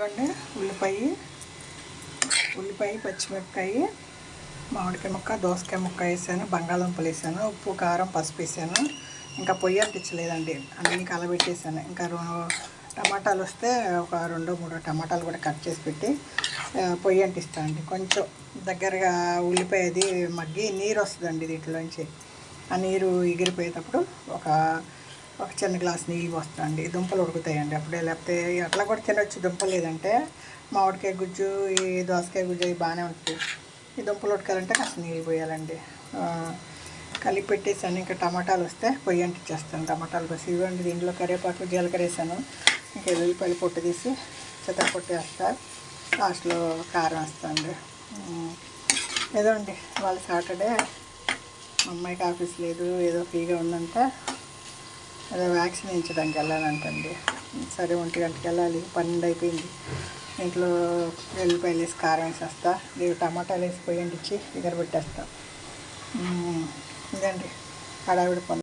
ఇదిగోండి ఉల్లిపాయ పచ్చిమిరపకాయ మామిడికాయ ముక్క దోసకాయ ముక్క వేసాను, బంగాళదుంపలు వేసాను, ఉప్పు కారం పసుపు వేసాను. ఇంకా పొయ్యి అంటించలేదండి, అన్నీ కలబెట్టేసాను. ఇంకా టమాటాలు వస్తే ఒక 2-3 టమాటాలు కూడా కట్ చేసి పెట్టి పొయ్యి అంటిస్తానండి. కొంచెం దగ్గరగా ఉల్లిపాయ అది మగ్గి నీరు వస్తుందండి దీంట్లోంచి. ఆ నీరు ఎగిరిపోయేటప్పుడు ఒక చిన్న గ్లాస్ నీళ్ళు పోస్తానండి. దుంపలు ఉడుకుతాయండి అప్పుడే, లేకపోతే అట్లా కూడా తినొచ్చు. దుంపలు లేదంటే మామిడికాయ గుజ్జు ఈ దోసకాయ గుజ్జు అవి బాగానే ఉంటుంది. ఈ దుంపలు ఉడకాలంటే కాస్త నీళ్ళు పోయాలండి. కలిపి పెట్టేసాను. ఇంకా టమాటాలు వస్తే పొయ్యి అంటించేస్తాను. టమాటాలు బసి ఇవ్వండి. దీంట్లో కరివేపాకు జీలకర్ర వేసాను. ఇంకా వెల్లుల్లిపాయలు పొట్టు తీసి చెత్త పొట్టు వేస్తా. లాస్ట్లో కారం వేస్తాను. ఏదో అండి వాళ్ళ సాటర్డే మా అమ్మాయికి ఆఫీస్ లేదు, ఏదో ఫ్రీగా ఉందంటే ఏదో వ్యాక్సిన్ వేయించడానికి వెళ్ళాలంటండి. సరే 1 గంటకి వెళ్ళాలి, 12 అయిపోయింది. ఇంట్లో వెల్లుల్లిపాయలు వేసి కారం వేసేస్తా, టమాటాలు వేసి పొయ్యి అంటించి దగ్గర పెట్టేస్తా. ఇదండి హడావిడి పనులు.